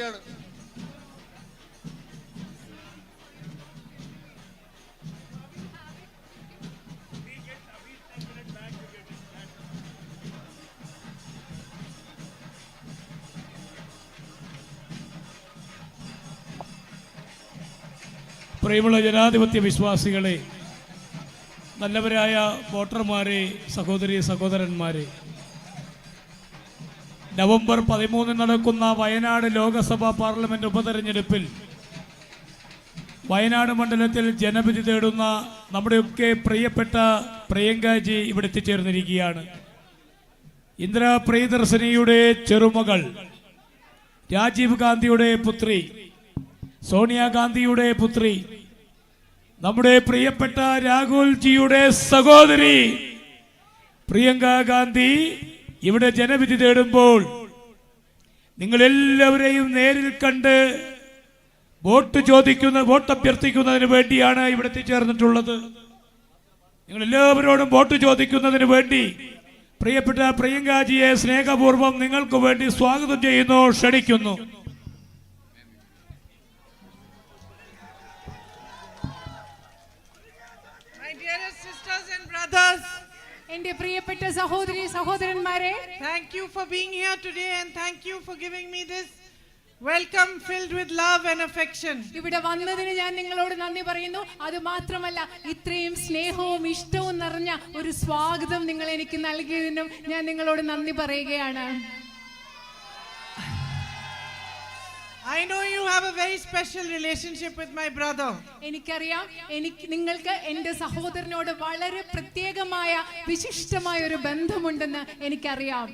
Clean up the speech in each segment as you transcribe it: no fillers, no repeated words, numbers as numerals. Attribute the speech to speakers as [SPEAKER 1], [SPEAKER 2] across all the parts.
[SPEAKER 1] ക്ഷണിക്കുകയാണ്.
[SPEAKER 2] പ്രിയമുള്ള ജനാധിപത്യ വിശ്വാസികളെ, നല്ലവരായ വോട്ടർമാരെ, സഹോദരി സഹോദരന്മാരെ, നവംബർ 13 നടക്കുന്ന വയനാട് ലോകസഭാ പാർലമെന്റ് ഉപതെരഞ്ഞെടുപ്പിൽ വയനാട് മണ്ഡലത്തിൽ ജനവിധി തേടുന്ന നമ്മുടെയൊക്കെ പ്രിയപ്പെട്ട പ്രിയങ്കാജി ഇവിടെ എത്തിച്ചേർന്നിരിക്കുകയാണ്. ഇന്ദിരാ പ്രിയദർശിനിയുടെ ചെറുമകൾ, രാജീവ് ഗാന്ധിയുടെ പുത്രി, സോണിയാഗാന്ധിയുടെ പുത്രി, നമ്മുടെ പ്രിയപ്പെട്ട രാഹുൽ ജിയുടെ സഹോദരി പ്രിയങ്ക ഗാന്ധി ഇവിടെ ജനവിധി തേടുമ്പോൾ നിങ്ങളെല്ലാവരെയും നേരിൽ കണ്ട് വോട്ട് അഭ്യർത്ഥിക്കുന്നതിന് വേണ്ടിയാണ് ഇവിടെ എത്തിച്ചേർന്നിട്ടുള്ളത്. നിങ്ങളെല്ലാവരോടും വോട്ട് ചോദിക്കുന്നതിന് വേണ്ടി പ്രിയപ്പെട്ട പ്രിയങ്കാജിയെ സ്നേഹപൂർവ്വം നിങ്ങൾക്ക് വേണ്ടി സ്വാഗതം ചെയ്യുന്നു, ക്ഷണിക്കുന്നു.
[SPEAKER 3] എന്റെ പ്രിയപ്പെട്ട സഹോദരി സഹോദരന്മാരെ,
[SPEAKER 4] thank you for being here today and thank you for giving me this welcome filled with love and affection.
[SPEAKER 3] ഇവിടെ വന്നതിന് ഞാൻ നിങ്ങളോട് നന്ദി പറയുന്നു. അത് മാത്രമല്ല, ഇത്രയും സ്നേഹവും ഇഷ്ടവും നിറഞ്ഞ ഒരു സ്വാഗതം നിങ്ങൾ എനിക്ക് നൽകിയതിനും ഞാൻ നിങ്ങളോട് നന്ദി പറയുകയാണ്.
[SPEAKER 4] I know you have a very special relationship with my brother.
[SPEAKER 3] എനിക്കറിയാം, നിങ്ങൾക്ക് എൻ്റെ സഹോദരനോട് വളരെ പ്രത്യേകമായ വിശിഷ്ടമായ ഒരു ബന്ധമുണ്ടെന്ന് എനിക്കറിയാം.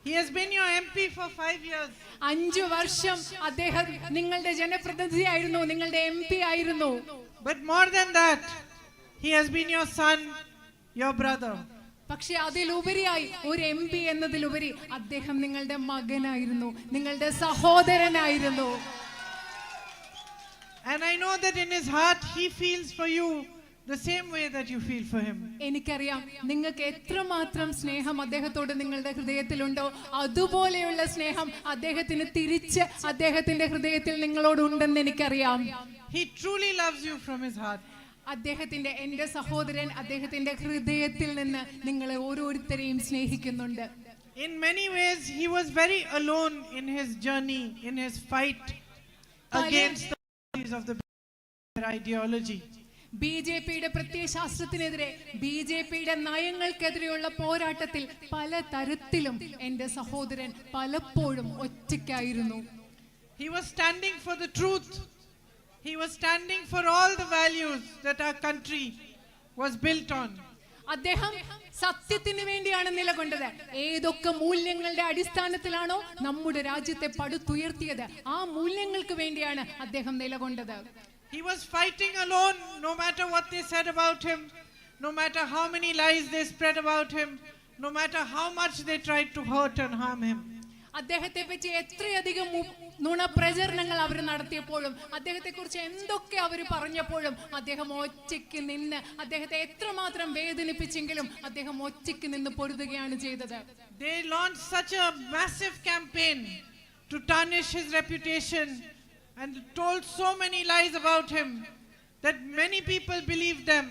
[SPEAKER 4] He has been your MP for 5 years.
[SPEAKER 3] 5 വർഷം അദ്ദേഹം നിങ്ങളുടെ ജനപ്രതിനിധിയായിരുന്നു, നിങ്ങളുടെ MP ആയിരുന്നു.
[SPEAKER 4] But more than that, he has been your son, your brother.
[SPEAKER 3] പക്ഷെ അതിലുപരിയായി, ഒരു MP എന്നതിലുപരി അദ്ദേഹം നിങ്ങളുടെ മകനായിരുന്നു, നിങ്ങളുടെ സഹോദരനായിരുന്നു.
[SPEAKER 4] And I know that in his heart he feels for you the same way that you feel for him.
[SPEAKER 3] എനിക്കറിയാം, നിങ്ങൾക്ക് എത്രമാത്രം സ്നേഹം അദ്ദേഹത്തോട് നിങ്ങളുടെ ഹൃദയത്തിലുണ്ടോ അതുപോലെയുള്ള സ്നേഹം അദ്ദേഹത്തിന് തിരിച്ച് അദ്ദേഹത്തിന്റെ ഹൃദയത്തിൽ നിങ്ങളോട് ഉണ്ടെന്ന് എനിക്കറിയാം.
[SPEAKER 4] He truly loves you from his heart.
[SPEAKER 3] അദ്ദേഹത്തിന്റെ, എൻ്റെ സഹോദരൻ അദ്ദേഹത്തിന്റെ ഹൃദയത്തിൽ നിന്ന് നിങ്ങളെ ഓരോരുത്തരെയും സ്നേഹിക്കുന്നുണ്ട്.
[SPEAKER 4] In many ways he was very alone in his journey, in his fight against the parties of the ideology.
[SPEAKER 3] ബിജെപിയുടെ പ്രത്യയശാസ്ത്രത്തിനെതിരെ, ബിജെപിയുടെ നയങ്ങൾക്കെതിരെയുള്ള പോരാട്ടത്തിൽ പല തരത്തിലും എൻ്റെ സഹോദരൻ പലപ്പോഴും ഒറ്റയ്ക്കായിരുന്നു.
[SPEAKER 4] He was standing for the truth. He was standing for all the values that our country was built on.
[SPEAKER 3] അദ്ദേഹം സത്യത്തിന് വേണ്ടിയാണ് നിലകൊണ്ടത്. ഏതൊക്കെ മൂല്യങ്ങളുടെ അടിസ്ഥാനത്തിലാണോ നമ്മുടെ രാജ്യത്തെ പടുത്തുയർത്തിയത്, ആ മൂല്യങ്ങൾക്ക് വേണ്ടിയാണ് അദ്ദേഹം നിലകൊണ്ടത്.
[SPEAKER 4] He was fighting alone, no matter what they said about him, no matter how many lies they spread about him, no matter how much they tried to hurt and harm him.
[SPEAKER 3] അദ്ദേഹത്തെ പറ്റി എത്രയധികം നുണപ്രചരണങ്ങൾ അവർ നടത്തിയപ്പോഴും, അദ്ദേഹത്തെ കുറിച്ച് എന്തൊക്കെ അവർ പറഞ്ഞപ്പോഴും അദ്ദേഹം ഒറ്റയ്ക്ക് നിന്ന്, അദ്ദേഹത്തെ എത്രമാത്രം വേദനിപ്പിച്ചെങ്കിലും അദ്ദേഹം ഒറ്റയ്ക്ക് നിന്ന് പൊരുതുകയാണ് ചെയ്തത്.
[SPEAKER 4] They launched such a massive campaign to tarnish his reputation and told so many lies about him that many people believed them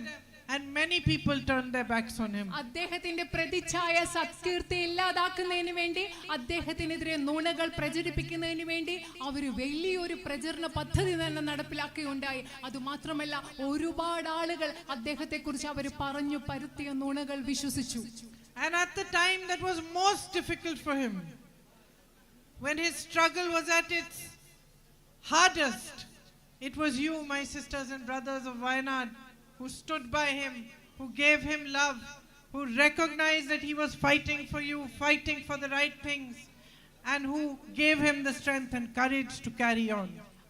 [SPEAKER 4] and many people turned their backs on him.
[SPEAKER 3] അദ്ദേഹത്തിന്റെ പ്രതിച്ഛായ സത്കീർത്തി ഇല്ലാതാക്കുന്നതിന് വേണ്ടി, അദ്ദേഹത്തിനെതിരെ നുണകൾ പ്രചരിപ്പിക്കുന്നതിന് വേണ്ടി അവർ വലിയൊരു പ്രചരണ പദ്ധതി തന്നെ നടപ്പിലാക്കുകയുണ്ടായി. അതുമാത്രമല്ല, ഒരുപാട് ആളുകൾ അദ്ദേഹത്തെ കുറിച്ച് അവർ പറഞ്ഞു പരത്തിയ നുണകൾ വിശ്വസിച്ചു.
[SPEAKER 4] And at the time that was most difficult for him, when his struggle was at its hardest, it was you, my sisters and brothers of Wayanad, who stood by him, who gave him love, who recognized that he was fighting for you, fighting for the right things, and who gave him the strength and courage to carry on.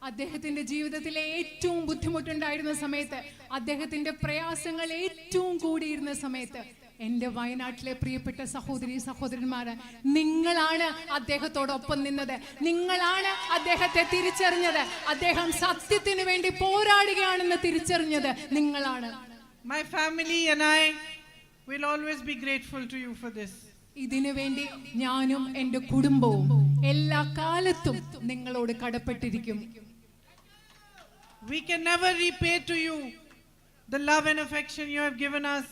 [SPEAKER 3] അദ്ദേഹത്തിന്റെ ജീവിതത്തിലെ ഏറ്റവും ബുദ്ധിമുട്ടുണ്ടായിരുന്ന സമയത്ത്, അദ്ദേഹത്തിന്റെ പ്രയാസങ്ങൾ ഏറ്റവും കൂടിയിരുന്ന സമയത്ത്, എൻ്റെ വയനാട്ടിലെ പ്രിയപ്പെട്ട സഹോദരി സഹോദരന്മാര്, നിങ്ങളാണ് അദ്ദേഹത്തോടൊപ്പം നിന്നത്, നിങ്ങളാണ് അദ്ദേഹത്തെ തിരിച്ചറിഞ്ഞത്, അദ്ദേഹം സത്യത്തിന് വേണ്ടി പോരാടുകയാണെന്ന് തിരിച്ചറിഞ്ഞത് നിങ്ങളാണ്.
[SPEAKER 4] My family and I will always be grateful to you for this.
[SPEAKER 3] ഇതിനു വേണ്ടി ഞാനും എൻ്റെ കുടുംബവും എല്ലാ കാലത്തും നിങ്ങളോട് കടപ്പെട്ടിരിക്കും.
[SPEAKER 4] We can never repay to you the love and affection you have given us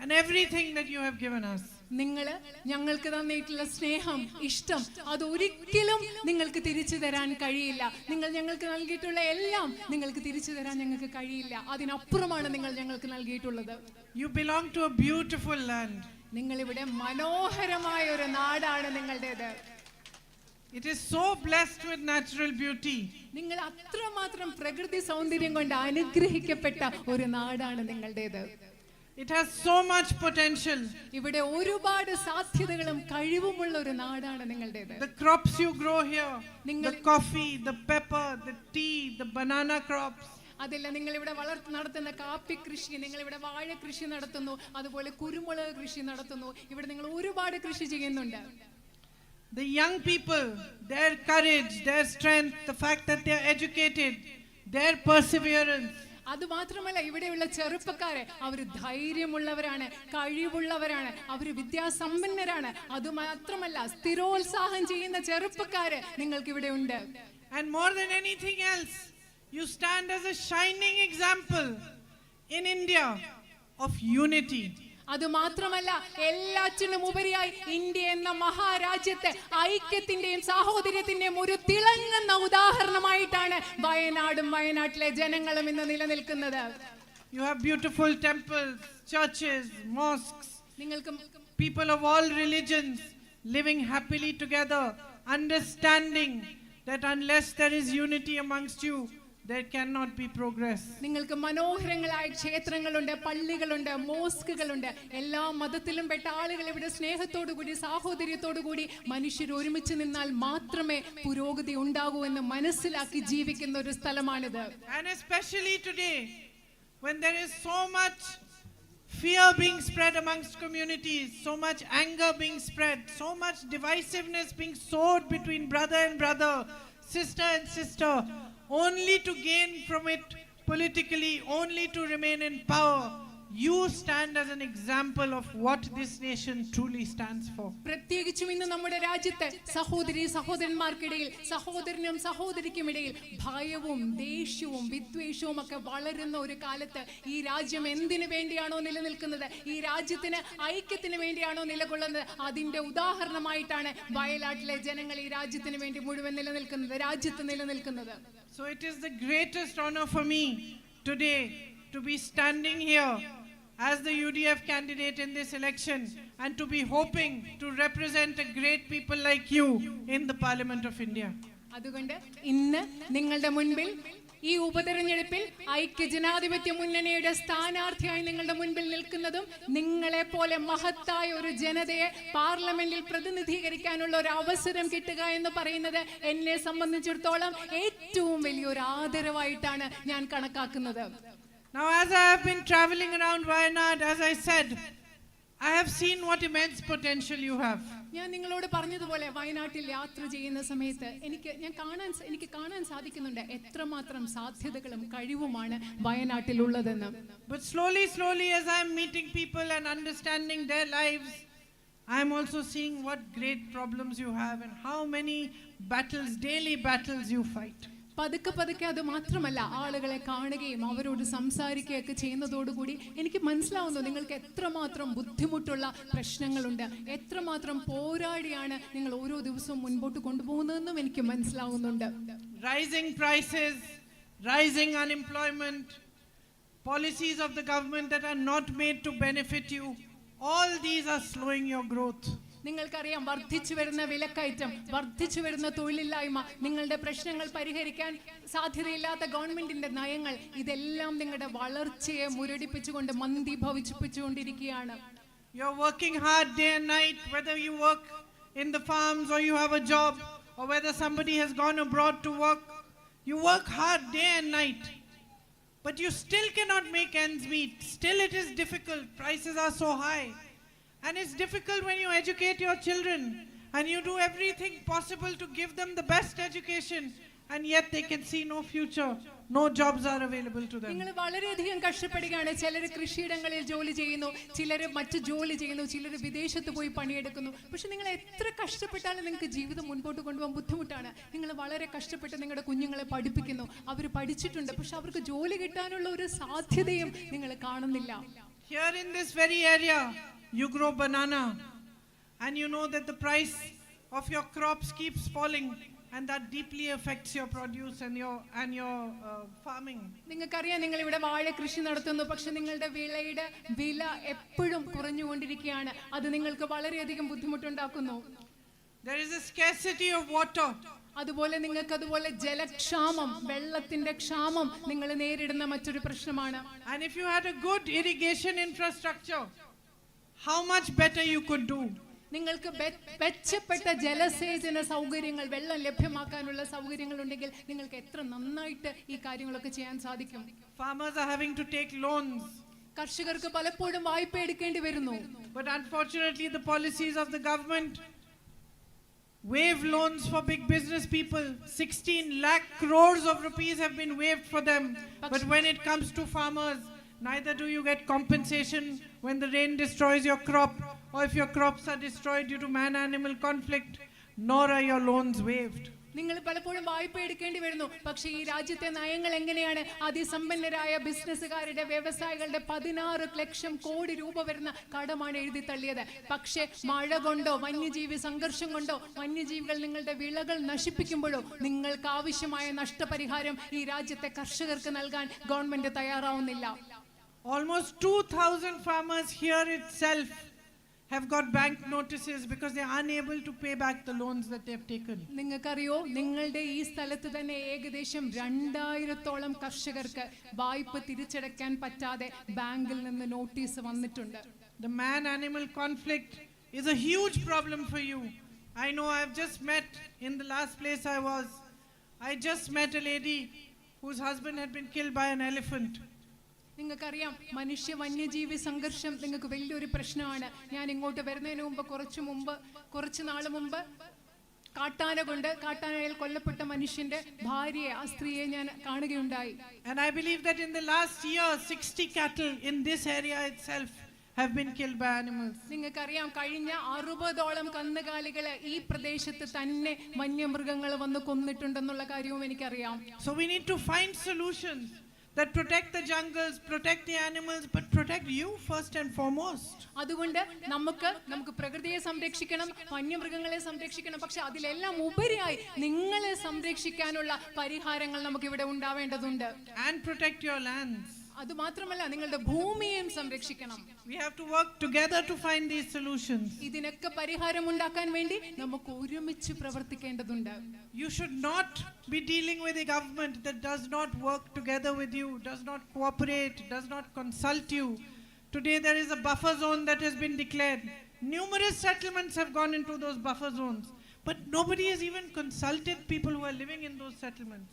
[SPEAKER 4] and everything that you have given us.
[SPEAKER 3] നിങ്ങൾ ഞങ്ങൾക്ക് തന്നിട്ടുള്ള സ്നേഹം, ഇഷ്ടം, അതൊരിക്കലും നിങ്ങൾക്ക് തിരിച്ചു തരാൻ കഴിയില്ല. നിങ്ങൾ ഞങ്ങൾക്ക് നൽകിയിട്ടുള്ള എല്ലാം നിങ്ങൾക്ക് തിരിച്ചു തരാൻ ഞങ്ങൾക്ക് കഴിയില്ല. അതിനപ്പുറമാണ് നിങ്ങൾ ഞങ്ങൾക്ക് നൽകിയിട്ടുള്ളത്.
[SPEAKER 4] You belong to a beautiful land.
[SPEAKER 3] നിങ്ങളിവിടെ മനോഹരമായ ഒരു നാടാണ് നിങ്ങളുടേത്.
[SPEAKER 4] It is so blessed with natural beauty.
[SPEAKER 3] നിങ്ങൾ അത്രമാത്രം പ്രകൃതി സൗന്ദര്യം കൊണ്ട് അനുഗ്രഹിക്കപ്പെട്ട ഒരു നാടാണ് നിങ്ങളുടേത്.
[SPEAKER 4] It has so much potential.
[SPEAKER 3] ഇവിടെ ഒരുപാട് സാധ്യതകളും കഴിവുമുള്ള ഒരു നാടാണ് നിങ്ങളുടേത്.
[SPEAKER 4] The crops you grow here, the coffee, the pepper, the tea, the banana crops.
[SPEAKER 3] അതല്ല, നിങ്ങൾ ഇവിടെ നടത്തുന്ന കാപ്പി കൃഷി, നിങ്ങൾ ഇവിടെ വാഴ കൃഷി നടത്തുന്നു, അതുപോലെ കുരുമുളക് കൃഷി നടത്തുന്നു. ഇവിടെ നിങ്ങൾ ഒരുപാട് കൃഷി ചെയ്യുന്നുണ്ട്.
[SPEAKER 4] The young people, their courage, their strength, the fact that they are educated, their perseverance.
[SPEAKER 3] അത് മാത്രമല്ല, ഇവിടെയുള്ള ചെറുപ്പക്കാരെ അവർ ധൈര്യമുള്ളവരാണ്, കഴിവുള്ളവരാണ്, അവർ വിദ്യാസമ്പന്നരാണ്. അത് മാത്രമല്ല, സ്ഥിരോത്സാഹം ചെയ്യുന്ന ചെറുപ്പക്കാര് നിങ്ങൾക്ക് ഇവിടെ ഉണ്ട്.
[SPEAKER 4] And more than anything else, you stand as a shining example in India of unity.
[SPEAKER 3] അത് മാത്രമല്ല, എല്ലാറ്റിനും ഉപരിയായി ഇന്ത്യ എന്ന മഹാരാജ്യത്തെ ഐക്യത്തിന്റെയും സാഹോദര്യത്തിന്റെയും ഒരു തിളങ്ങുന്ന ഉദാഹരണമായിട്ടാണ് വയനാടും വയനാട്ടിലെ ജനങ്ങളും ഇന്ന് നിലനിൽക്കുന്നത്.
[SPEAKER 4] You have beautiful temples, churches, mosques.
[SPEAKER 3] നിങ്ങൾക്ക്
[SPEAKER 4] People of all religions living happily together, understanding that unless there is unity amongst you, there cannot be progress.
[SPEAKER 3] നിങ്ങൾക്ക് മനോഹരങ്ങളായ ക്ഷേത്രങ്ങളുണ്ട്, പള്ളികളുണ്ട്, മോസ്കുകളുണ്ട്. എല്ലാ മതത്തിലും പെട്ട ആളുകൾ ഇവിടെ സ്നേഹത്തോടു കൂടി, സാഹോദര്യത്തോടു കൂടി മനുഷ്യർ ഒരുമിച്ച് നിന്നാൽ മാത്രമേ പുരോഗതി ഉണ്ടാകൂ എന്ന് മനസ്സിലാക്കി ജീവിക്കുന്ന ഒരു സ്ഥലമാണിത്.
[SPEAKER 4] And especially today, when there is so much fear being spread amongst communities, so much anger being spread, so much divisiveness being sowed between brother and brother, sister and sister, only to gain from it politically, only to remain in power. You stand as an example of what this nation truly stands for.
[SPEAKER 3] പ്രത്യേകിച്ചും ഇന്ന് നമ്മുടെ രാജ്യത്ത് സഹോദരി സഹോദരന്മാർക്കിടയിൽ, സഹോദരനും സഹോദരിക്കുമിടയിൽ ഭയവും ദേഷ്യവും വിദ്വേഷവും ഒക്കെ വളരുന്ന ഒരു കാലത്ത് ഈ രാജ്യം എന്തിനു വേണ്ടിയാണോ നിലനിൽക്കുന്നത്, ഈ രാജ്യത്തിന് ഐക്യത്തിന് വേണ്ടിയാണോ നിലകൊള്ളുന്നത്, അതിന്റെ ഉദാഹരണമായിട്ടാണ് വയനാട്ടിലെ ജനങ്ങൾ ഈ രാജ്യത്തിന് വേണ്ടി മുഴുവൻ നിലനിൽക്കുന്നത്, രാജ്യത്ത് നിലനിൽക്കുന്നത്.
[SPEAKER 4] So it is the greatest honor for me today to be standing here as the UDF candidate in this election and to be hoping to represent a great people like you in the Parliament of India.
[SPEAKER 3] അതുകൊണ്ട് ഇന്ന് നിങ്ങളുടെ മുൻപിൽ ഈ ഉപതെരഞ്ഞെടുപ്പിൽ ഐക്യജനാധിപത്യ മുന്നണിയുടെ സ്ഥാനാർത്ഥിയായി നിങ്ങളുടെ മുൻപിൽ നിൽക്കുന്നതും നിങ്ങളെ പോലെ മഹത്തായ ഒരു ജനതയെ പാർലമെന്റിൽ പ്രതിനിധീകരിക്കാനുള്ള ഒരു അവസരം കിട്ടുക എന്ന് പറയുന്നത് എന്നെ സംബന്ധിച്ചിടത്തോളം ഏറ്റവും വലിയൊരു ആദരവായിട്ടാണ് ഞാൻ കണക്കാക്കുന്നത്.
[SPEAKER 4] Now, as I have been traveling around Wayanad, as I said, I have seen what immense potential you have.
[SPEAKER 3] ഞാൻ നിങ്ങളോട് പറഞ്ഞതുപോലെ വയനാട്ടിൽ യാത്ര ചെയ്യുന്ന സമയത്ത് എനിക്ക് കാണാൻ സാധിക്കുന്നുണ്ട് എത്രമാത്രം സാധ്യതകളും കഴിവുമാണ് വയനാട്ടിലുള്ളതെന്ന്.
[SPEAKER 4] But slowly as I am meeting people and understanding their lives, I am also seeing what great problems you have and how many battles, daily battles you fight.
[SPEAKER 3] പതുക്കെ അത് മാത്രമല്ല, ആളുകളെ കാണുകയും അവരോട് സംസാരിക്കുകയൊക്കെ ചെയ്യുന്നതോടുകൂടി എനിക്ക് മനസ്സിലാവുന്നു നിങ്ങൾക്ക് എത്രമാത്രം ബുദ്ധിമുട്ടുള്ള പ്രശ്നങ്ങളുണ്ട്, എത്രമാത്രം പോരാടിയാണ് നിങ്ങൾ ഓരോ ദിവസവും മുൻപോട്ട് കൊണ്ടുപോകുന്നതെന്നും എനിക്ക് മനസ്സിലാവുന്നുണ്ട്.
[SPEAKER 4] Rising prices, rising unemployment, policies of the government that are not made to benefit you, all these are slowing your growth.
[SPEAKER 3] നിങ്ങൾക്കറിയാം, വർദ്ധിച്ചു വരുന്ന വിലക്കയറ്റം, വർദ്ധിച്ചു വരുന്ന തൊഴിലില്ലായ്മ, നിങ്ങളുടെ പ്രശ്നങ്ങൾ പരിഹരിക്കാൻ സാധ്യതയില്ലാത്ത ഗവൺമെന്റിന്റെ നയങ്ങൾ, ഇതെല്ലാം നിങ്ങളുടെ വളർച്ചയെ മുരടിപ്പിച്ചുകൊണ്ട് മന്ദീഭവിപ്പിച്ചുകൊണ്ടിരിക്കുകയാണ്.
[SPEAKER 4] You're working hard day and night, whether you work in the farms or you have a job or whether somebody has gone abroad to work. You work hard day and night, but you still cannot make ends meet. Still it is difficult. Prices are so high. And it's difficult when you educate your children and you do everything possible to give them the best education and yet they can see no future. No jobs are available to them.
[SPEAKER 3] നിങ്ങൾ വളരെയധികം കഷ്ടപ്പെടുകയാണ്. ചിലർ കൃഷിയിടങ്ങളിൽ ജോലി ചെയ്യുന്നു, ചിലർ മറ്റു ജോലി ചെയ്യുന്നു, ചിലർ വിദേശത്ത് പോയി പണിയെടുക്കുന്നു. പക്ഷെ നിങ്ങൾ എത്ര കഷ്ടപ്പെട്ടാലും നിങ്ങൾക്ക് ജീവിതം മുൻപോട്ട് കൊണ്ടുപോകാൻ ബുദ്ധിമുട്ടാണ്. നിങ്ങൾ വളരെ കഷ്ടപ്പെട്ട് നിങ്ങളുടെ കുഞ്ഞുങ്ങളെ പഠിപ്പിക്കുന്നു, അവർ പഠിച്ചിട്ടുണ്ട്, പക്ഷെ അവർക്ക് ജോലി കിട്ടാനുള്ള ഒരു സാധ്യതയും നിങ്ങൾ കാണുന്നില്ല.
[SPEAKER 4] Here in this very area you grow banana and you know that the price of your crops keeps falling, and that deeply affects your produce and your farming.
[SPEAKER 3] നിങ്ങൾക്കറിയാം, നിങ്ങൾ ഇവിടെ വാഴ കൃഷി നടത്തുന്നു, പക്ഷെ നിങ്ങളുടെ വിളയുടെ വില എപ്പോഴും കുറഞ്ഞുകൊണ്ടിരിക്കുകയാണ്. അത് നിങ്ങൾക്ക് വളരെയധികം ബുദ്ധിമുട്ടുണ്ടാക്കുന്നു.
[SPEAKER 4] There is a scarcity of water.
[SPEAKER 3] അതുപോലെ നിങ്ങൾക്ക് അതുപോലെ ജലക്ഷാമം, വെള്ളത്തിന്റെ ക്ഷാമം നിങ്ങൾ നേരിടുന്ന മറ്റൊരു പ്രശ്നമാണ്.
[SPEAKER 4] And if you had a good irrigation infrastructure, how much better you could do.
[SPEAKER 3] നിങ്ങൾക്ക് മെച്ചപ്പെട്ട ജലസേചന സൗകര്യങ്ങൾ, വെള്ളം ലഭ്യമാക്കാനുള്ള സൗകര്യങ്ങൾ ഉണ്ടെങ്കിൽ നിങ്ങൾക്ക് എത്ര നന്നായിട്ട് ഈ കാര്യങ്ങളൊക്കെ ചെയ്യാൻ സാധിക്കും.
[SPEAKER 4] Farmers are having to take loans.
[SPEAKER 3] കർഷകർക്ക് പലപ്പോഴും വായ്പ എടുക്കേണ്ടി വരുന്നു.
[SPEAKER 4] But unfortunately the policies of the government waive loans for big business people. 16 lakh crores of rupees have been waived for them. But when it comes to farmers, neither do you get compensation when the rain destroys your crop, or if your crops are destroyed due to man-animal conflict, nor are your loans waived.
[SPEAKER 3] നിങ്ങൾ പലപ്പോഴും വായ്പ എടുക്കേണ്ടി വരുന്നു. പക്ഷേ ഈ രാജ്യത്തെ നയങ്ങൾ എങ്ങനെയാണ്? അതിസമ്പന്നരായ ബിസിനസ്സുകാരുടെ, വ്യവസായികളുടെ 16 ലക്ഷം കോടി രൂപ വരുന്ന കടമാണ് എഴുതി തള്ളിയത്. പക്ഷേ മഴ കൊണ്ടോ വന്യജീവി സംഘർഷം കൊണ്ടോ വന്യജീവികൾ നിങ്ങളുടെ വിളകൾ നശിപ്പിക്കുമ്പോഴോ നിങ്ങൾക്ക് ആവശ്യമായ നഷ്ടപരിഹാരം ഈ രാജ്യത്തെ കർഷകർക്ക് നൽകാൻ ഗവൺമെന്റ് തയ്യാറാവുന്നില്ല.
[SPEAKER 4] Almost 2,000 farmers here itself have got bank notices because they are unable to pay back the loans that they have taken.
[SPEAKER 3] നിങ്ങൾക്കറിയോ, നിങ്ങളുടെ ഈ സ്ഥലത്ത് തന്നെ ഏകദേശം 2000-ഓളം കർഷകർക്ക് വായ്പ തിരിച്ചടയ്ക്കാൻ പറ്റാതെ ബാങ്കിൽ നിന്ന് നോട്ടീസ് വന്നിട്ടുണ്ട്.
[SPEAKER 4] The man-animal conflict is a huge problem for you. I know, I've just met, in the last place I just met a lady whose husband had been killed by an elephant.
[SPEAKER 3] നിങ്ങൾക്കറിയാം, മനുഷ്യ വന്യജീവി സംഘർഷം നിങ്ങൾക്ക് വലിയൊരു പ്രശ്നമാണ്. ഞാൻ ഇങ്ങോട്ട് വരുന്നതിന് മുമ്പ് കുറച്ച് നാൾ മുമ്പ് കാട്ടാനയിൽ കൊല്ലപ്പെട്ട മനുഷ്യന്റെ ഭാര്യയെ, ആ സ്ത്രീയെ ഞാൻ കാണുകയുണ്ടായി.
[SPEAKER 4] And I believe that in the last year 60 cattle in this area itself have been killed by animals.
[SPEAKER 3] നിങ്ങൾക്കറിയാം, കഴിഞ്ഞ 60ഓളം കന്നുകാലികളെ ഈ പ്രദേശത്ത് തന്നെ വന്യമൃഗങ്ങൾ വന്ന് കൊന്നിട്ടുണ്ടെന്നുള്ള കാര്യവും എനിക്കറിയാം.
[SPEAKER 4] So we need to find solutions that protect the jungles, protect the animals, but protect you first and foremost.
[SPEAKER 3] അതുകൊണ്ട് നമുക്ക് പ്രകൃതിയെ സംരക്ഷിക്കണം, വന്യമൃഗങ്ങളെ സംരക്ഷിക്കണം, പക്ഷെ അതിലെല്ലാം ഉപരിയായി നിങ്ങളെ സംരക്ഷിക്കാനുള്ള പരിഹാരങ്ങൾ നമുക്ക് ഇവിടെ ഉണ്ടാവേണ്ടതുണ്ട്.
[SPEAKER 4] And protect your lands.
[SPEAKER 3] അതുമാത്രമല്ല, നിങ്ങളുടെ ഭൂമിയെയും സംരക്ഷിക്കണം.
[SPEAKER 4] We have to work together to find these solutions.
[SPEAKER 3] ഇതിനൊക്കെ പരിഹാരം ഉണ്ടാക്കാൻ വേണ്ടി നമുക്ക് ഒരുമിച്ച് പ്രവർത്തിക്കേണ്ടതുണ്ട്.
[SPEAKER 4] You should not be dealing with a government that does not work together with you, does not cooperate, does not consult you. Today there is a buffer zone that has been declared. Numerous settlements have gone into those buffer zones, but nobody has even consulted people who are living in those settlements.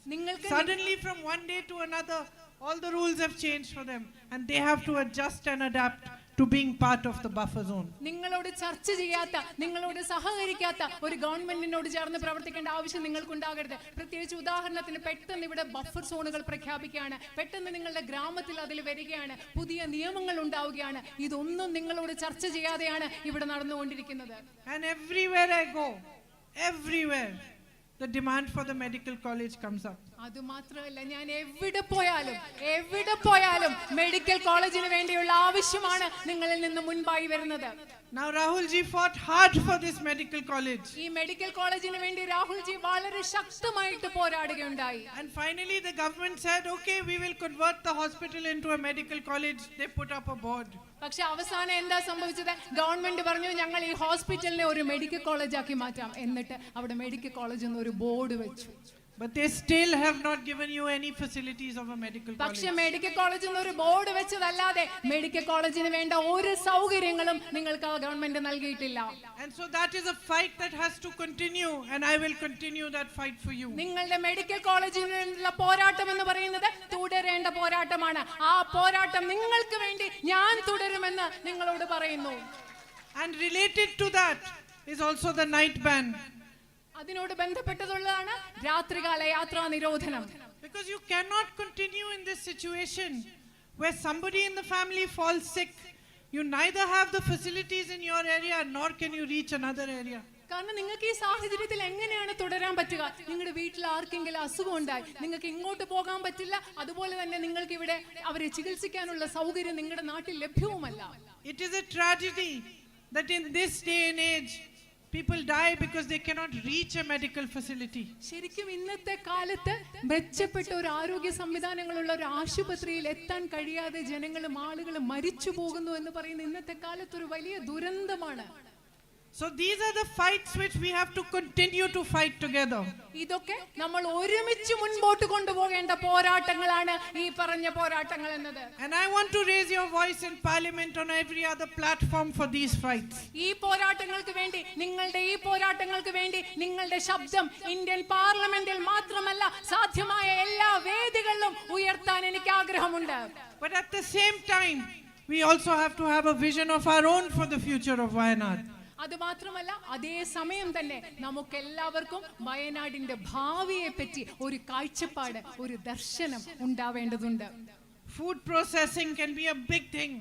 [SPEAKER 4] Suddenly from one day to another, all the rules have changed for them, and they have to adjust and adapt to being part of the buffer zone.
[SPEAKER 3] നിങ്ങളോട് ചർച്ച ചെയ്യാത്ത, നിങ്ങളോട് സഹകരിക്കാത്ത ഒരു ഗവൺമെന്റിനോട് ചേർന്ന് പ്രവർത്തിക്കേണ്ട ആവശ്യം നിങ്ങൾക്കുണ്ടാകരുത്. പ്രത്യേകിച്ച് ഉദാഹരണത്തിന്, പെട്ടെന്ന് ഇവിടെ ബഫർ സോണുകൾ പ്രഖ്യാപിക്കുകയാണ്, പെട്ടെന്ന് നിങ്ങളുടെ ഗ്രാമത്തിൽ അതിൽ വരികയാണ്, പുതിയ നിയമങ്ങൾ ഉണ്ടാവുകയാണ്. ഇതൊന്നും നിങ്ങളോട് ചർച്ച ചെയ്യാതെയാണ് ഇവിടെ നടന്നുകൊണ്ടിരിക്കുന്നത്.
[SPEAKER 4] And everywhere I go, everywhere the demand for the medical college comes up.
[SPEAKER 3] അത് മാത്രമല്ല, ഞാൻ എവിടെ പോയാലും മെഡിക്കൽ കോളേജിന് വേണ്ടിയുള്ള ആവശ്യമാണ് നിങ്ങളിൽ നിന്ന് മുൻപായി വരുന്നത്.
[SPEAKER 4] Now Rahul ji fought hard for this medical college.
[SPEAKER 3] ഈ മെഡിക്കൽ കോളേജിന് വേണ്ടി രാഹുൽ ജി വളരെ ശക്തമായിട്ട് പോരാടുകയുണ്ടായി.
[SPEAKER 4] And finally the government said, okay, we will convert the hospital into a medical college. They put up a board.
[SPEAKER 3] പക്ഷെ അവസാനം എന്താ സംഭവിച്ചത്? Government പറഞ്ഞു, ഞങ്ങൾ ഈ ഹോസ്പിറ്റലിനെ ഒരു മെഡിക്കൽ കോളേജ് ആക്കി മാറ്റാം. എന്നിട്ട് അവിടെ മെഡിക്കൽ കോളേജ് എന്നൊരു ബോർഡ് വെച്ചു.
[SPEAKER 4] But they still have not given you any facilities of a medical college.
[SPEAKER 3] പക്ഷെ മെഡിക്കൽ കോളേജ് എന്നൊരു ബോർഡ് വെച്ചതല്ലാതെ മെഡിക്കൽ കോളേജിന് വേണ്ട ഒരു സൗകര്യങ്ങളും നിങ്ങൾക്ക് ആ ഗവൺമെന്റ് നൽകിയിട്ടില്ല.
[SPEAKER 4] And so that is a fight that has to continue, and I will continue that fight for you.
[SPEAKER 3] നിങ്ങളുടെ മെഡിക്കൽ കോളേജിനുള്ള പോരാട്ടം എന്ന് പറയുന്നത് തുടരേണ്ട പോരാട്ടമാണ്. ആ പോരാട്ടം നിങ്ങൾക്ക് വേണ്ടി ഞാൻ തുടരുമെന്ന് നിങ്ങളോട് പറയുന്നു.
[SPEAKER 4] And related to that is also the night ban.
[SPEAKER 3] അതിനോട് ബന്ധപ്പെട്ടതുള്ളതാണ് രാത്രികാല യാത്രാ നിരോധനം.
[SPEAKER 4] Because you cannot continue in this situation where somebody in the family falls sick. You neither have the facilities in your area nor can you reach another area.
[SPEAKER 3] കാരണം നിങ്ങൾക്ക് ഈ സാഹചര്യത്തിൽ എങ്ങനെയാണ് തുടരാൻ പറ്റുക? നിങ്ങളുടെ വീട്ടിൽ ആർക്കെങ്കിലും അസുഖം ഉണ്ടായി, നിങ്ങൾക്ക് ഇങ്ങോട്ട് പോകാൻ പറ്റില്ല. അതുപോലെ തന്നെ നിങ്ങൾക്ക് ഇവിടെ അവരെ ചികിത്സിക്കാനുള്ള സൗകര്യം നിങ്ങളുടെ നാട്ടിൽ ലഭ്യവുമല്ല.
[SPEAKER 4] It is a tragedy that in this day and age people die because they cannot reach a medical facility.
[SPEAKER 3] ശരിക്കും ഇന്നത്തെ കാലത്ത് മെച്ചപ്പെട്ട ഒരു ആരോഗ്യ സംവിധാനങ്ങളുള്ള ഒരു ആശുപത്രിയിൽ എത്താൻ കഴിയാതെ ജനങ്ങളും ആളുകളും മരിച്ചു പോകുന്നു എന്ന് പറയുന്ന ഇന്നത്തെ കാലത്ത് ഒരു വലിയ ദുരന്തമാണ്.
[SPEAKER 4] So these are the fights which we have to continue to fight together.
[SPEAKER 3] ഇതൊക്കെ നമ്മൾ ഒരുമിച്ച് മുൻപോട്ട് കൊണ്ടുപോകേണ്ട പോരാട്ടങ്ങളാണ് ഈ പറഞ്ഞ പോരാട്ടങ്ങൾ എന്നത്.
[SPEAKER 4] And I want to raise your voice in parliament on every other platform for these fights.
[SPEAKER 3] ഈ പോരാട്ടങ്ങൾക്ക് വേണ്ടി നിങ്ങളുടെ ശബ്ദം ഇന്ത്യൻ പാർലമെന്റിൽ മാത്രമല്ല സാധ്യമായ എല്ലാ വേദികളിലും ഉയർത്താൻ എനിക്ക് ആഗ്രഹമുണ്ട്.
[SPEAKER 4] But at the same time we also have to have a vision of our own for the future of Wayanad.
[SPEAKER 3] അത് മാത്രമല്ല അതേ സമയം തന്നെ നമുക്ക് എല്ലാവർക്കും വയനാടിന്റെ ഭാവിയെ പറ്റി ഒരു കാഴ്ചപ്പാട്, ഒരു ദർശനം ഉണ്ടാവേണ്ടതുണ്ട്.
[SPEAKER 4] Food processing can be a big thing.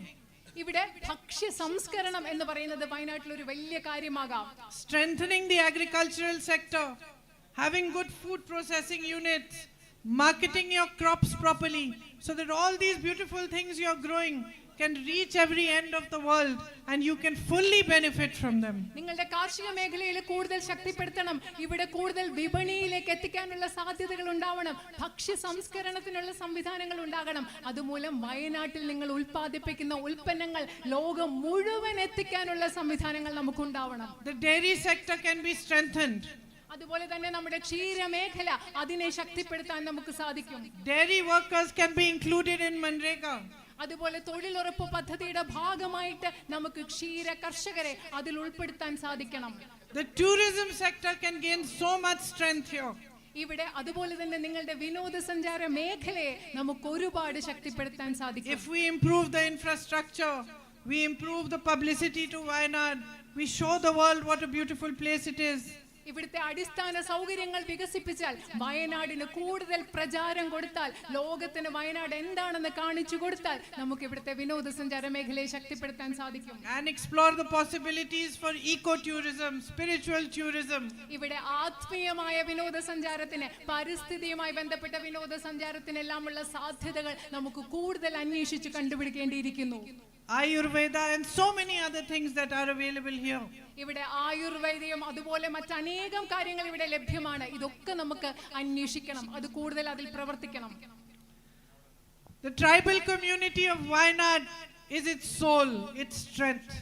[SPEAKER 3] ഇവിടെ ഭക്ഷ്യ സംസ്കരണം എന്ന് പറയുന്നത് വയനാട്ടിൽ ഒരു വലിയ കാര്യമാകാം.
[SPEAKER 4] Strengthening the agricultural sector, having good food processing units, marketing your crops properly so that all these beautiful things you are growing can reach every end of the world and you can fully benefit from them.
[SPEAKER 3] നിങ്ങളുടെ കാർഷിക മേഖലയിൽ കൂടുതൽ ശക്തിപ്പെടുത്തണം. ഇവിടെ കൂടുതൽ വിപണിയിലേക്ക് എത്തിക്കാനുള്ള സാധ്യതകൾ ഉണ്ടാവണം. ഭക്ഷ്യ സംസ്കരണത്തിനുള്ള സംവിധാനങ്ങൾ ഉണ്ടാകണം. അതുമൂലം വയനാട്ടിൽ നിങ്ങൾ ഉൽപ്പാദിപ്പിക്കുന്ന ഉൽപ്പന്നങ്ങൾ ലോകം മുഴുവൻ എത്തിക്കാനുള്ള സംവിധാനങ്ങൾ നമുക്കുണ്ടാവണം.
[SPEAKER 4] The dairy sector can be strengthened.
[SPEAKER 3] അതുപോലെ തന്നെ നമ്മുടെ ക്ഷീരമേഖല അതിനെ ശക്തിപ്പെടുത്താൻ നമുക്ക് സാധിക്കും.
[SPEAKER 4] Dairy workers can be included in Manrega.
[SPEAKER 3] അതുപോലെ തൊഴിലുറപ്പ് പദ്ധതിയുടെ ഭാഗമായിട്ട് നമുക്ക് ക്ഷീര കർഷകരെ അതിൽ ഉൾപ്പെടുത്താൻ സാധിക്കണം.
[SPEAKER 4] The tourism sector can gain so much strength here.
[SPEAKER 3] ഇവിടെ അതുപോലെ തന്നെ നിങ്ങളുടെ വിനോദസഞ്ചാര മേഖലയെ നമുക്ക് ഒരുപാട് ശക്തിപ്പെടുത്താൻ സാധിക്കും.
[SPEAKER 4] If we improve the infrastructure, we improve the publicity to Wayanad, we show the world what a beautiful place it is.
[SPEAKER 3] ഇവിടുത്തെ അടിസ്ഥാന സൗകര്യങ്ങൾ വികസിപ്പിച്ചാൽ, വയനാടിന് കൂടുതൽ പ്രചാരം കൊടുത്താൽ, ലോകത്തിന് വയനാട് എന്താണെന്ന് കാണിച്ചു കൊടുത്താൽ നമുക്ക് ഇവിടുത്തെ വിനോദസഞ്ചാര മേഖലയെ ശക്തിപ്പെടുത്താൻ സാധിക്കും.
[SPEAKER 4] And explore the possibilities for eco-tourism, spiritual tourism.
[SPEAKER 3] ഇവിടെ ആത്മീയമായ വിനോദസഞ്ചാരത്തിന്, പരിസ്ഥിതിയുമായി ബന്ധപ്പെട്ട വിനോദസഞ്ചാരത്തിനെല്ലാമുള്ള സാധ്യതകൾ നമുക്ക് കൂടുതൽ അന്വേഷിച്ച് കണ്ടുപിടിക്കേണ്ടിയിരിക്കുന്നു.
[SPEAKER 4] Ayurveda and so many other things that are available here.
[SPEAKER 3] ഇവിടെ ആയുർവേദയും അതുപോലെ മറ്റനേകം കാര്യങ്ങൾ ഇവിടെ ലഭ്യമാണ്. ഇതൊക്കെ നമുക്ക് അന്വേഷിക്കണം, അത് കൂടുതൽ അതിൽ പ്രവർത്തിക്കണം.
[SPEAKER 4] The tribal community of Wayanad is its soul, its strength.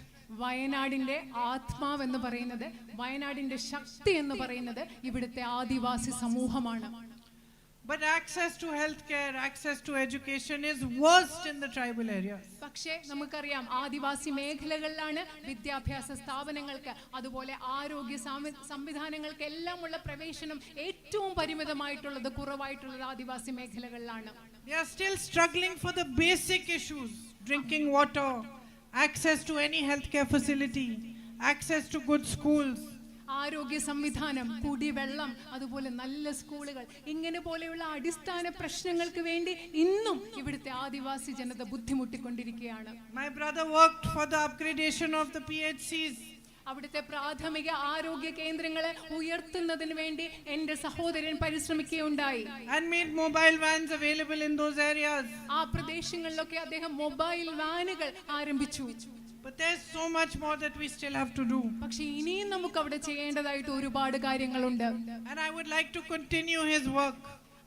[SPEAKER 3] വയനാടിന്റെ ആത്മാവ് എന്ന് പറയുന്നത്, വയനാടിന്റെ ശക്തി എന്ന് പറയുന്നത് ഇവിടുത്തെ ആദിവാസി സമൂഹമാണ്.
[SPEAKER 4] But access to healthcare, access to education is worst in the tribal areas.
[SPEAKER 3] പക്ഷേ നമുക്കറിയാം ആദിവാസി മേഖലകളിലാണ് വിദ്യാഭ്യാസ സ്ഥാപനങ്ങൾക്ക് അതുപോലെ ആരോഗ്യ സംവിധാനങ്ങൾക്ക് എല്ലാമുള്ള പ്രവേശനം ഏറ്റവും പരിമിതമായിട്ടുള്ളത്, കുറവായിട്ടുള്ളത് ആദിവാസി മേഖലകളിലാണ്.
[SPEAKER 4] They are still struggling for the basic issues: drinking water, access to any healthcare facility, access to good schools.
[SPEAKER 3] ആരോഗ്യ സംവിധാനം, കുടിവെള്ളം, അതുപോലെ നല്ല സ്കൂളുകൾ, ഇങ്ങനെ പോലെയുള്ള അടിസ്ഥാന പ്രശ്നങ്ങൾക്ക് വേണ്ടി ഇന്നും ഇവിടുത്തെ ആദിവാസി ജനത ബുദ്ധിമുട്ടിക്കൊണ്ടിരിക്കുകയാണ്.
[SPEAKER 4] My brother worked for the upgradation of the PHCs.
[SPEAKER 3] അവിടുത്തെ പ്രാഥമിക ആരോഗ്യ കേന്ദ്രങ്ങളെ ഉയർത്തുന്നതിന് വേണ്ടി എന്റെ സഹോദരൻ പരിശ്രമിക്കുകയുണ്ടായി.
[SPEAKER 4] And made mobile vans available in those areas.
[SPEAKER 3] ആ പ്രദേശങ്ങളിലൊക്കെ അദ്ദേഹം മൊബൈൽ വാനുകൾ ആരംഭിച്ചു.
[SPEAKER 4] But there's so much more that we still have to do.
[SPEAKER 3] പക്ഷേ ഇനിയും നമുക്ക് അവിടെ ചെയ്യേണ്ടതായിട്ട് ഒരുപാട് കാര്യങ്ങളുണ്ട്.
[SPEAKER 4] And I would like to continue his work.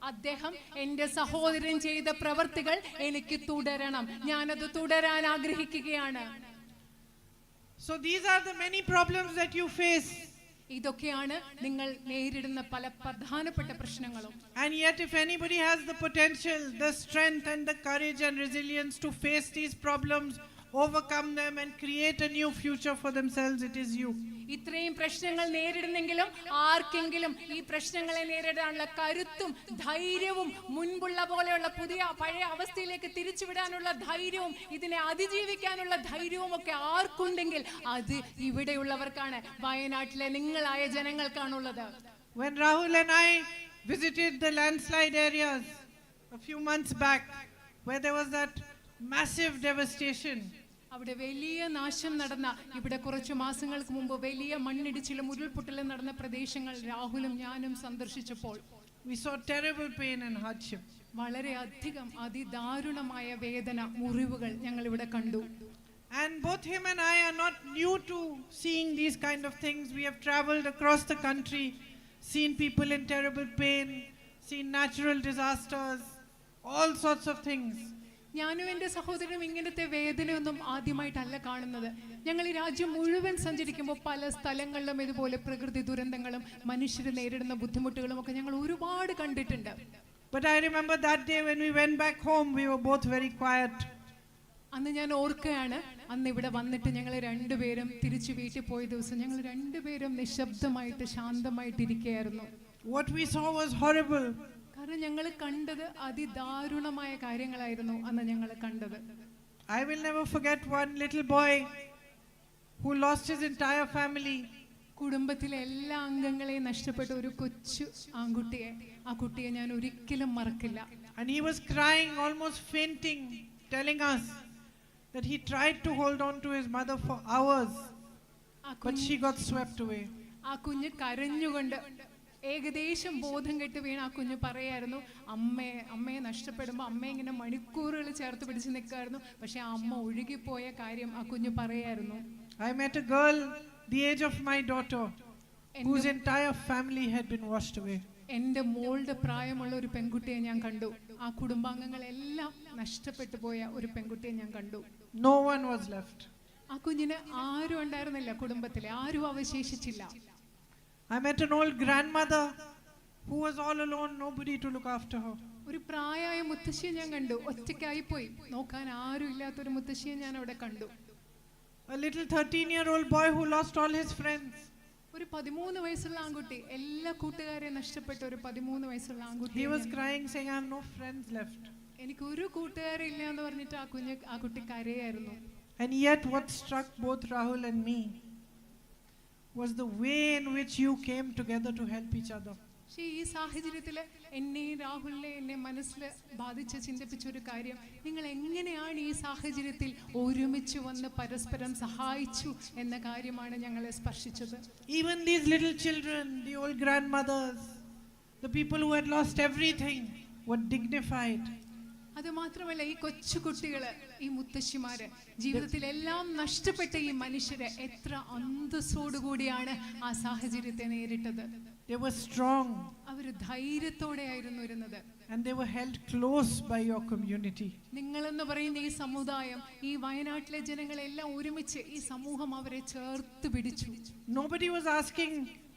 [SPEAKER 3] അദ്ദേഹം എന്റെ സഹോദരൻ ചെയ്ത പ്രവർത്തികൾ എനിക്ക് തുടരണം. ഞാനത് തുടരാൻ ആഗ്രഹിക്കുകയാണ്.
[SPEAKER 4] So these are the many problems that you face.
[SPEAKER 3] ഇതൊക്കെയാണ് നിങ്ങൾ നേരിടുന്ന പല പ്രധാനപ്പെട്ട പ്രശ്നങ്ങളും.
[SPEAKER 4] And yet if anybody has the potential, the strength and the courage and resilience to face these problems, overcome them and create a new future for themselves, it is you.
[SPEAKER 3] ഇത്രയും പ്രശ്നങ്ങൾ നേരിടുന്നെങ്കിലും ആർക്കെങ്കിലും ഈ പ്രശ്നങ്ങളെ നേരിടാനുള്ള കരുത്തും ധൈര്യവും, മുൻപുള്ള പോലെയുള്ള പഴയ അവസ്ഥയിലേക്ക് തിരിച്ചുവിടാനുള്ള ധൈര്യവും, ഇതിനെ അതിജീവിക്കാനുള്ള ധൈര്യവും ഒക്കെ ആർക്കുണ്ടെങ്കിൽ അത് ഇവിടെയുള്ളവർക്കാണ്, വയനാട്ടിലെ നിങ്ങളായ ജനങ്ങൾക്കാണുള്ളത്.
[SPEAKER 4] When Rahul and I visited the landslide areas a few months back, where there was that massive devastation,
[SPEAKER 3] അവിടെ വലിയ നാശം നടന്ന, ഇവിടെ കുറച്ച് മാസങ്ങൾക്ക് മുമ്പ് വലിയ മണ്ണിടിച്ചിലും ഉരുൾപൊട്ടലും നടന്ന പ്രദേശങ്ങൾ രാഹുലും ഞാനും സന്ദർശിച്ചപ്പോൾ
[SPEAKER 4] we saw terrible pain and hardship.
[SPEAKER 3] വളരെ അധികം അതിദാരുണമായ വേദന, മുറിവുകൾ ഞങ്ങൾ ഇവിടെ കണ്ടു.
[SPEAKER 4] And both him and I are not new to seeing these kind of things. We have traveled across the country, seen people in terrible pain, seen natural disasters, all sorts of things.
[SPEAKER 3] ഞാനും എൻ്റെ സഹോദരനും ഇങ്ങനത്തെ വേദനയൊന്നും ആദ്യമായിട്ടല്ല കാണുന്നത്. ഞങ്ങൾ ഈ രാജ്യം മുഴുവൻ സഞ്ചരിക്കുമ്പോൾ പല സ്ഥലങ്ങളിലും ഇതുപോലെ പ്രകൃതി ദുരന്തങ്ങളും മനുഷ്യർ നേരിടുന്ന ബുദ്ധിമുട്ടുകളും ഒക്കെ ഞങ്ങൾ ഒരുപാട് കണ്ടിട്ടുണ്ട്.
[SPEAKER 4] But I remember that day when we went back home, we were both very quiet.
[SPEAKER 3] അന്ന് ഞാൻ ഓർക്കുകയാണ്, അന്ന് ഇവിടെ വന്നിട്ട് ഞങ്ങൾ രണ്ടുപേരും തിരിച്ചു വീട്ടിൽ പോയ ദിവസം ഞങ്ങൾ രണ്ടുപേരും നിശബ്ദമായിട്ട് ശാന്തമായിട്ടിരിക്കുകയായിരുന്നു.
[SPEAKER 4] What we saw was horrible.
[SPEAKER 3] കാരണം ഞങ്ങൾ കണ്ടത് അതിദാരുണമായ കാര്യങ്ങളായിരുന്നു അന്ന് ഞങ്ങൾ കണ്ടത്.
[SPEAKER 4] I will never forget one little boy who lost his entire family.
[SPEAKER 3] കുടുംബത്തിലെ എല്ലാ അംഗങ്ങളെയും നഷ്ടപ്പെട്ട ഒരു കൊച്ചു ആൺകുട്ടിയെ, ആ കുട്ടിയെ ഞാൻ ഒരിക്കലും മറക്കില്ല.
[SPEAKER 4] And he was crying, almost fainting, telling us that he tried to hold on to his mother for hours, but she got swept away.
[SPEAKER 3] ആ കുഞ്ഞ് കരഞ്ഞുകൊണ്ട് ഏകദേശം ബോധം കെട്ട് വീണ് ആ കുഞ്ഞ് പറയായിരുന്നു, അമ്മയെ നഷ്ടപ്പെടുമ്പോൾ അമ്മ ഇങ്ങനെ മണിക്കൂറുകൾ ചേർത്ത് പിടിച്ച് നിൽക്കായിരുന്നു, പക്ഷെ ആ അമ്മ ഒഴുകിപ്പോയ കാര്യം ആ കുഞ്ഞ് പറയായിരുന്നു.
[SPEAKER 4] I met a girl the age of my daughter whose entire family had been washed away.
[SPEAKER 3] എൻ്റെ മോളുടെ പ്രായമുള്ള ഒരു പെൺകുട്ടിയെ ഞാൻ കണ്ടു. ആ കുടുംബാംഗങ്ങളെല്ലാം നഷ്ടപ്പെട്ടു പോയ ഒരു പെൺകുട്ടിയെ ഞാൻ കണ്ടു.
[SPEAKER 4] No one was left.
[SPEAKER 3] ആ കുഞ്ഞിന് ആരും ഉണ്ടായിരുന്നില്ല, കുടുംബത്തിലെ ആരും അവശേഷിച്ചില്ല.
[SPEAKER 4] I met an old grandmother who was all alone, nobody to look after her.
[SPEAKER 3] ഒരു പ്രായമായ മുത്തശ്ശിയെ ഞാൻ കണ്ടു, ഒറ്റയ്ക്കായി പോയി, നോക്കാൻ ആരും ഇല്ലാത്തൊരു മുത്തശ്ശിയെ ഞാൻ അവിടെ കണ്ടു.
[SPEAKER 4] A little 13-year-old boy who lost all his friends.
[SPEAKER 3] ഒരു 13 വയസ്സുള്ള ആൺകുട്ടി, എല്ലാ കൂട്ടുകാരെയും നഷ്ടപ്പെട്ട ഒരു 13 വയസ്സുള്ള ആൺകുട്ടി.
[SPEAKER 4] He was crying, saying, I have no friends left.
[SPEAKER 3] എനിക്ക് ഒരു കൂട്ടുകാരെ ഇല്ല എന്ന് പറഞ്ഞിട്ട് ആ കുട്ടി കരയായിരുന്നു.
[SPEAKER 4] And yet what struck both Rahul and me was the way in which you came together to help each other.
[SPEAKER 3] പക്ഷേ ഈ സാഹചര്യത്തിൽ എന്നെ മനസ്സിൽ ബാധിച്ച് ചിന്തിപ്പിച്ച ഒരു കാര്യം, നിങ്ങൾ എങ്ങനെയാണ് ഈ സാഹചര്യത്തിൽ ഒരുമിച്ച് വന്ന് പരസ്പരം സഹായിച്ചു എന്ന കാര്യമാണ് ഞങ്ങളെ സ്പർശിച്ചത്.
[SPEAKER 4] Even these little children, the old grandmothers, the people who had lost everything were dignified.
[SPEAKER 3] അത് മാത്രമല്ല, ഈ കൊച്ചു കുട്ടികള്, ഈ മുത്തശ്ശിമാര്, ജീവിതത്തിൽ എല്ലാം നഷ്ടപ്പെട്ട ഈ മനുഷ്യരെ എത്ര അന്തസ്സോടുകൂടിയാണ് ആ സാഹചര്യത്തെ നേരിട്ടത്.
[SPEAKER 4] They were strong.
[SPEAKER 3] അവർ ധൈര്യത്തോടെയായിരുന്നു ഇരുന്നത്.
[SPEAKER 4] And they were held close by your community.
[SPEAKER 3] നിങ്ങളെന്ന് പറയുന്ന ഈ സമുദായം, ഈ വയനാട്ടിലെ ജനങ്ങളെല്ലാം ഒരുമിച്ച് ഈ സമൂഹം അവരെ ചേർത്ത് പിടിച്ചു.
[SPEAKER 4] Nobody was asking,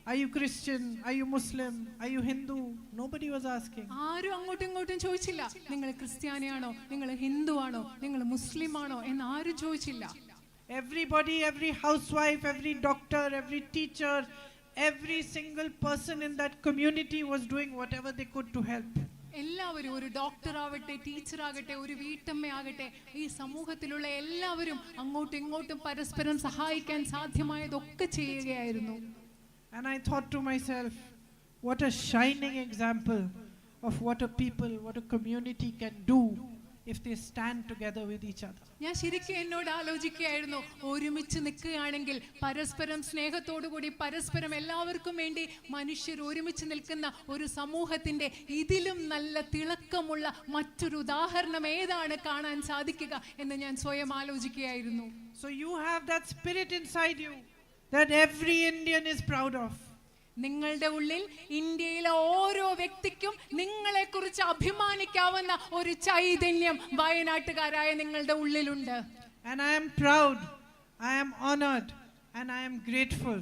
[SPEAKER 4] are you Christian? Are you Muslim? Are you Hindu? Nobody was asking.
[SPEAKER 3] ആരും അങ്ങോട്ടും ഇങ്ങോട്ടും ചോദിച്ചില്ല, നിങ്ങൾ ക്രിസ്ത്യാനിയാണോ, നിങ്ങൾ ഹിന്ദു ആണോ, നിങ്ങൾ മുസ്ലിം ആണോ എന്ന് ആരും ചോദിച്ചില്ല.
[SPEAKER 4] Everybody, every housewife, every doctor, every teacher, every single person in that community was doing whatever they could to help.
[SPEAKER 3] എല്ലാവരും, ഒരു ഡോക്ടർ ആവട്ടെ, ടീച്ചർ ആകട്ടെ, ഒരു വീട്ടമ്മ ആകട്ടെ, ഈ സമൂഹത്തിലുള്ള എല്ലാവരും അങ്ങോട്ടും ഇങ്ങോട്ടും പരസ്പരം സഹായിക്കാൻ സാധ്യമായതൊക്കെ ചെയ്യുകയായിരുന്നു.
[SPEAKER 4] And I thought to myself, what a shining example of what a people, what a community can do if they stand together with each other.
[SPEAKER 3] ഞാൻ ശരിക്കും എന്നോട് ആലോചിക്കുകയായിരുന്നു, ഒരുമിച്ച് നിൽക്കുകയാണെങ്കിൽ, പരസ്പരം സ്നേഹത്തോടുകൂടി പരസ്പരം എല്ലാവർക്കും വേണ്ടി മനുഷ്യർ ഒരുമിച്ച് നിൽക്കുന്ന ഒരു സമൂഹത്തിന്റെ ഇതിലും നല്ല തിളക്കമുള്ള മറ്റൊരു ഉദാഹരണം ഏതാണ് കാണാൻ സാധിക്കുക എന്ന് ഞാൻ സ്വയം ആലോചിക്കുകയായിരുന്നു.
[SPEAKER 4] So you have that spirit inside you that every Indian is proud of.
[SPEAKER 3] നിങ്ങളുടെ ഉള്ളിൽ ഇന്ത്യയിലെ ഓരോ വ്യക്തിക്കും നിങ്ങളെക്കുറിച്ച് അഭിമാനിക്കാവുന്ന ഒരു ചൈതന്യം വയനാട്ടുകാരായ നിങ്ങളുടെ ഉള്ളിലുണ്ട്.
[SPEAKER 4] And I am proud, I am honored, and I am grateful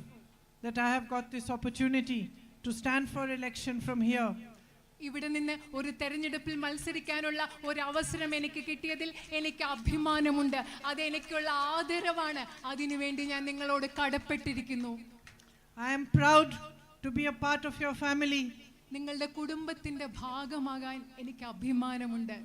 [SPEAKER 4] that I have got this opportunity to stand for election from here.
[SPEAKER 3] ഇവിടെ നിന്ന് ഒരു തെരഞ്ഞെടുപ്പിൽ മത്സരിക്കാനുള്ള ഒരു അവസരം എനിക്ക് കിട്ടിയതിൽ എനിക്ക് അഭിമാനമുണ്ട്. അത് എനിക്കുള്ള ആദരവാണ്. അതിനുവേണ്ടി ഞാൻ നിങ്ങളോട് കടപ്പെട്ടിരിക്കുന്നു.
[SPEAKER 4] I am proud to be a part of your family.
[SPEAKER 3] നിങ്ങളുടെ കുടുംബത്തിന്റെ ഭാഗമാകാൻ എനിക്ക് അഭിമാനമുണ്ട്.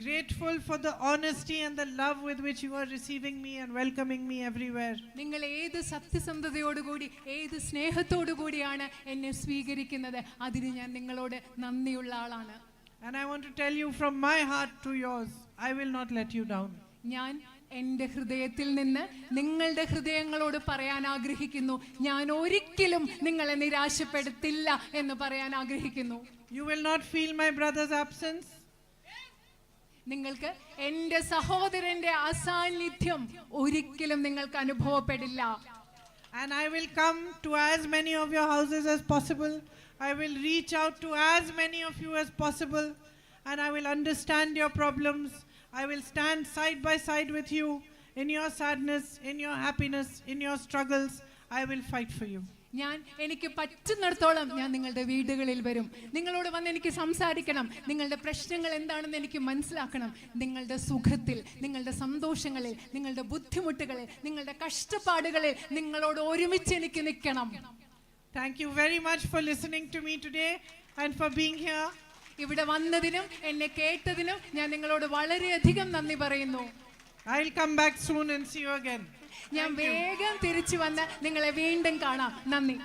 [SPEAKER 4] Grateful for the honesty and the love with which you are receiving me and welcoming me everywhere.
[SPEAKER 3] നിങ്ങൾ ഏത് സത്യസന്ധതയോടുകൂടി ഏത് സ്നേഹത്തോടുകൂടിയാണ് എന്നെ സ്വീകരിക്കുന്നത്, അതിന് ഞാൻ നിങ്ങളോട് നന്ദിയുള്ള ആളാണ്.
[SPEAKER 4] And I want to tell you from my heart to yours, I will not let you down.
[SPEAKER 3] ഞാൻ എൻ്റെ ഹൃദയത്തിൽ നിന്ന് നിങ്ങളുടെ ഹൃദയങ്ങളോട് പറയാൻ ആഗ്രഹിക്കുന്നു, ഞാൻ ഒരിക്കലും നിങ്ങളെ നിരാശപ്പെടുത്തില്ല എന്ന് പറയാൻ ആഗ്രഹിക്കുന്നു.
[SPEAKER 4] You will not feel my brother's absence.
[SPEAKER 3] നിങ്ങൾക്ക് എൻ്റെ സഹോദരന്റെ അസാന്നിധ്യം ഒരിക്കലും നിങ്ങൾക്ക് അനുഭവപ്പെടില്ല.
[SPEAKER 4] And I will come to as many of your houses as possible. I will reach out to as many of you as possible, and I will understand your problems. I will stand side by side with you in your sadness, in your happiness, in your struggles. I will fight for you.
[SPEAKER 3] ഞാൻ എനിക്ക് പറ്റുന്നിടത്തോളം ഞാൻ നിങ്ങളുടെ വീടുകളിൽ വരും. നിങ്ങളോട് വന്ന് എനിക്ക് സംസാരിക്കണം. നിങ്ങളുടെ പ്രശ്നങ്ങൾ എന്താണെന്ന് എനിക്ക് മനസ്സിലാക്കണം. നിങ്ങളുടെ സുഖത്തിൽ, നിങ്ങളുടെ സന്തോഷങ്ങളിൽ, നിങ്ങളുടെ ബുദ്ധിമുട്ടുകളിൽ, നിങ്ങളുടെ കഷ്ടപ്പാടുകളിൽ നിങ്ങളോട് ഒരുമിച്ച് എനിക്ക് നിൽക്കണം.
[SPEAKER 4] Thank you very much for listening to me today and for being here.
[SPEAKER 3] ഇവിടെ വന്നതിനും എന്നെ കേട്ടതിനും ഞാൻ നിങ്ങളോട് വളരെയധികം നന്ദി പറയുന്നു.
[SPEAKER 4] I'll come back soon and see you again.
[SPEAKER 3] ഞാൻ വേഗം തിരിച്ചു വന്ന് നിങ്ങളെ വീണ്ടും കാണാം. നന്ദി.